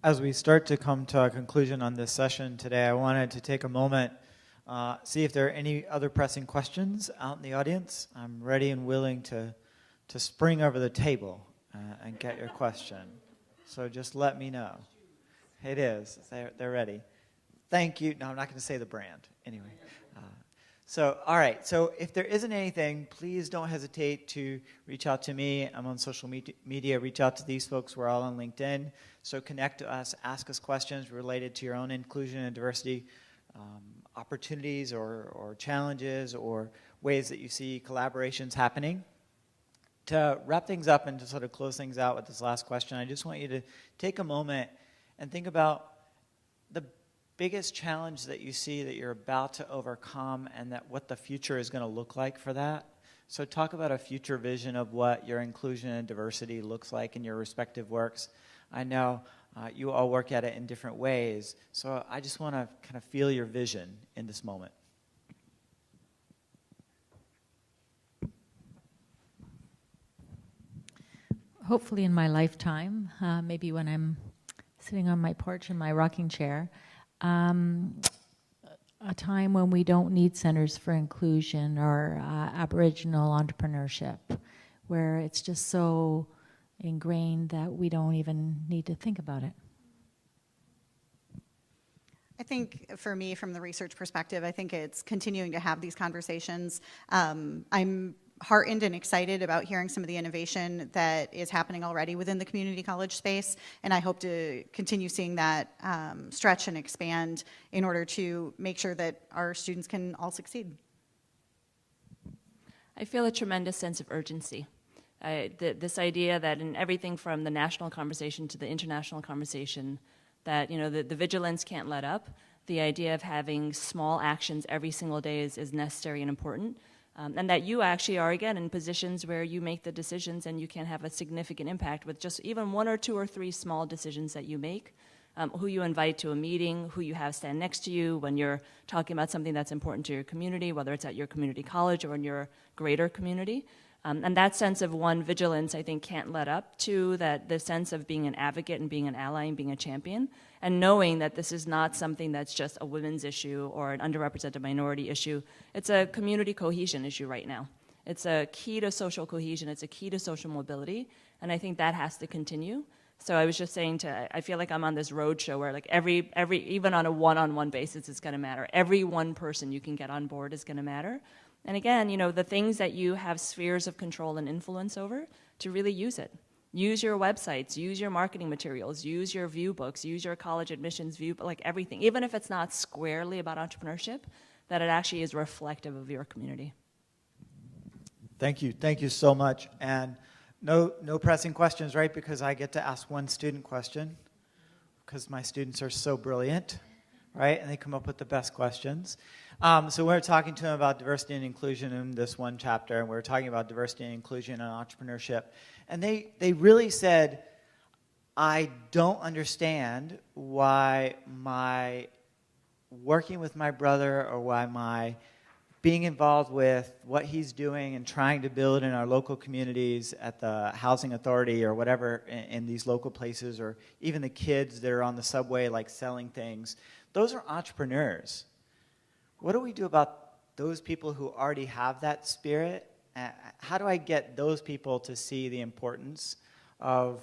As we start to come to a conclusion on this session today, I wanted to take a moment see if there are any other pressing questions out in the audience. I'm ready and willing to spring over the table and get your question. So just let me know. It is. They're ready. Thank you. No, I'm not going to say the brand. Anyway. All right. So if there isn't anything, please don't hesitate to reach out to me. I'm on social media. Reach out to these folks. We're all on LinkedIn. So connect to us. Ask us questions related to your own inclusion and diversity opportunities or challenges or ways that you see collaborations happening. To wrap things up and to sort of close things out with this last question, I just want you to take a moment and think about the biggest challenge that you see that you're about to overcome and that what the future is going to look like for that. So talk about a future vision of what your inclusion and diversity looks like in your respective works. I know you all work at it in different ways, so I just want to kind of feel your vision in this moment. Hopefully in my lifetime, maybe when I'm sitting on my porch in my rocking chair, a time when we don't need centers for inclusion or Aboriginal entrepreneurship, where it's just so ingrained that we don't even need to think about it. I think for me, from the research perspective, I think it's continuing to have these conversations. I'm heartened and excited about hearing some of the innovation that is happening already within the community college space, and I hope to continue seeing that stretch and expand in order to make sure that our students can all succeed. I feel a tremendous sense of urgency. This idea that in everything from the national conversation to the international conversation, that the vigilance can't let up. The idea of having small actions every single day is necessary and important. And that you actually are, again, in positions where you make the decisions and you can have a significant impact with just even 1 or 2 or 3 small decisions that you make, who you invite to a meeting, who you have stand next to you when you're talking about something that's important to your community, whether it's at your community college or in your greater community. And that sense of vigilance, I think, can't let up to the sense of being an advocate and being an ally and being a champion, and knowing that this is not something that's just a women's issue or an underrepresented minority issue. It's a community cohesion issue right now. It's a key to social cohesion. It's a key to social mobility, and I think that has to continue. So I was just saying I feel like I'm on this road show where like every even on a one-on-one basis, it's going to matter. Every one person you can get on board is going to matter. And again, the things that you have spheres of control and influence over, to really use it. Use your websites, use your marketing materials, use your view books, use your college admissions view, like everything. Even if it's not squarely about entrepreneurship, that it actually is reflective of your community. Thank you. Thank you so much. And no pressing questions, right? Because I get to ask one student question because my students are so brilliant, right? And they come up with the best questions. So we're talking to them about diversity and inclusion in this one chapter, and we're talking about diversity and inclusion and entrepreneurship. And they really said, I don't understand why my working with my brother or why my being involved with what he's doing and trying to build in our local communities at the housing authority or whatever in these local places, or even the kids that are on the subway like selling things, those are entrepreneurs. What do we do about those people who already have that spirit? How do I get those people to see the importance of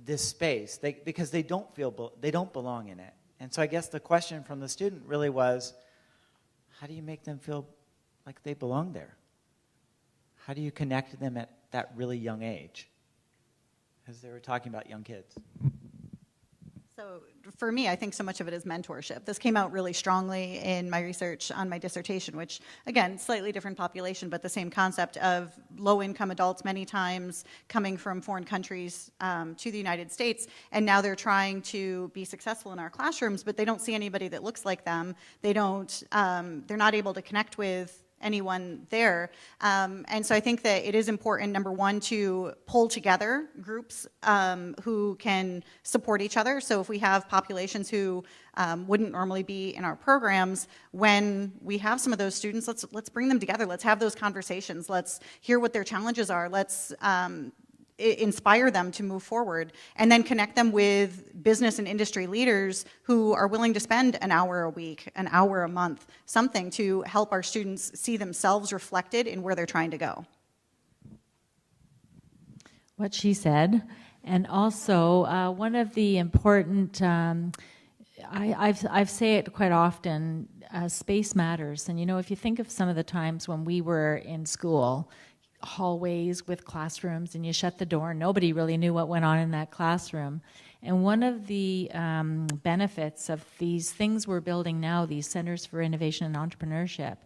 this space? Because they don't belong in it. And so I guess the question from the student really was, how do you make them feel like they belong there? How do you connect them at that really young age? As they were talking about young kids. So for me, I think so much of it is mentorship. This came out really strongly in my research on my dissertation, which, again, slightly different population, but the same concept of low-income adults many times coming from foreign countries to the United States, and now they're trying to be successful in our classrooms, but they don't see anybody that looks like them. They're not able to connect with anyone there. And so I think that it is important, number one, to pull together groups who can support each other. So if we have populations who wouldn't normally be in our programs, when we have some of those students, let's bring them together. Let's have those conversations. Let's hear what their challenges are. inspire them to move forward, and then connect them with business and industry leaders who are willing to spend an hour a week, an hour a month, something to help our students see themselves reflected in where they're trying to go. What she said. And also, one of the important, I've say it quite often, space matters. And you know, if you think of some of the times when we were in school, hallways with classrooms, and you shut the door, nobody really knew what went on in that classroom. And one of the benefits of these things we're building now, these centers for innovation and entrepreneurship,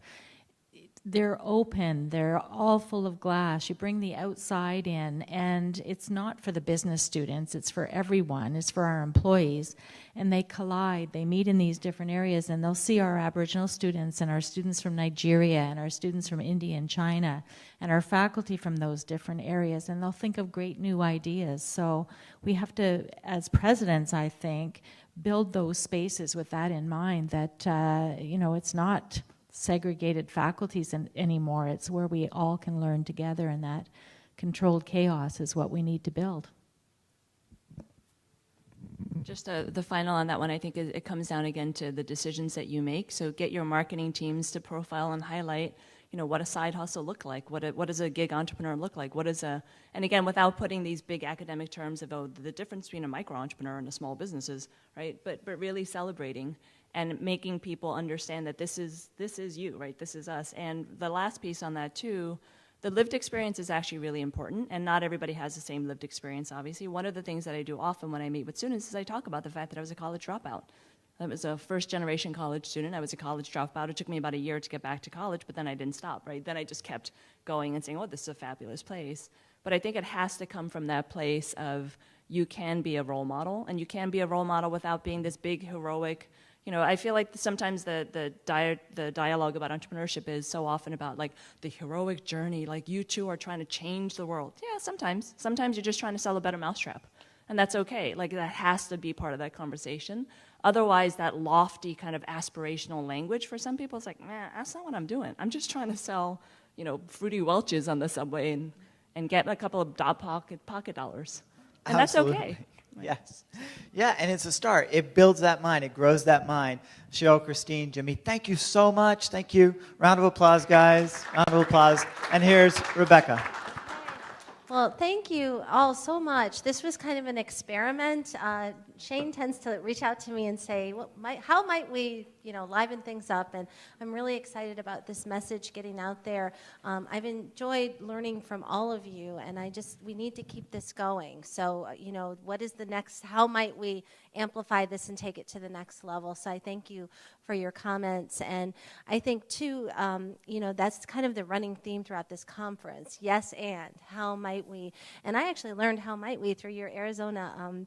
they're open, they're all full of glass. You bring the outside in, and it's not for the business students, it's for everyone, it's for our employees. And they collide, they meet in these different areas, and they'll see our Aboriginal students and our students from Nigeria and our students from India and China and our faculty from those different areas, and they'll think of great new ideas. So we have to, as presidents, I think, build those spaces with that in mind, that, you know, it's not segregated faculties anymore. It's where we all can learn together, and that controlled chaos is what we need to build. Just the final on that one, I think it comes down again to the decisions that you make. So get your marketing teams to profile and highlight, you know, what a side hustle look like, what does a gig entrepreneur look like, and again, without putting these big academic terms of, oh, the difference between a micro entrepreneur and a small business is, right? But really celebrating and making people understand that this is you, right? This is us. And the last piece on that too, the lived experience is actually really important, and not everybody has the same lived experience, obviously. One of the things that I do often when I meet with students is I talk about the fact that I was a college dropout. I was a first-generation college student. I was a college dropout. It took me about a year to get back to college, but then I didn't stop, right? Then I just kept going and saying, oh, this is a fabulous place. But I think it has to come from that place of you can be a role model, and you can be a role model without being this big, heroic. You know, I feel like sometimes the dialogue about entrepreneurship is so often about like the heroic journey, like you two are trying to change the world. Yeah, sometimes. Sometimes you're just trying to sell a better mousetrap, and that's okay. Like that has to be part of that conversation. Otherwise, that lofty kind of aspirational language for some people is like, man, that's not what I'm doing. I'm just trying to sell, you know, Fruity Welches on the subway and get a couple of pocket dollars, and Absolutely. That's okay. Yes. Yeah, and it's a start. It builds that mind. It grows that mind. Cheryl, Christine, Jimmy, thank you so much. Thank you. Round of applause, guys. Round of applause. And here's Rebecca. Well, thank you all so much. This was kind of an experiment. Shane tends to reach out to me and say, how might we, you know, liven things up? And I'm really excited about this message getting out there. I've enjoyed learning from all of you, and we need to keep this going. So, you know, what is the next, how might we amplify this and take it to the next level? So I thank you for your comments. And I think, too, you know, that's kind of the running theme throughout this conference. Yes, and how might we? And I actually learned how might we through your Arizona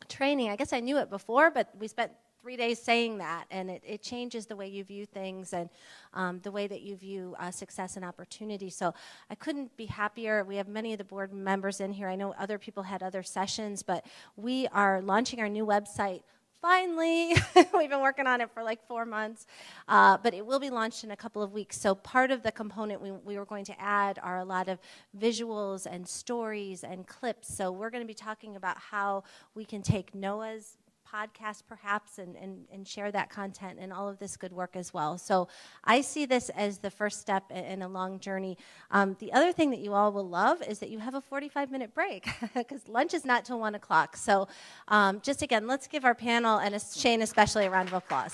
training. I guess I knew it before, but we spent 3 days saying that, and it changes the way you view things and the way that you view success and opportunity. So I couldn't be happier. We have many of the board members in here. I know other people had other sessions, but we are launching our new website. Finally, we've been working on it for like 4 months, but it will be launched in a couple of weeks. So part of the component we were going to add are a lot of visuals and stories and clips. So we're going to be talking about how we can take Noah's podcast perhaps and share that content and all of this good work as well. So I see this as the first step in a long journey. The other thing that you all will love is that you have a 45-minute break because lunch is not till 1 o'clock. So just again, let's give our panel and Shane especially a round of applause.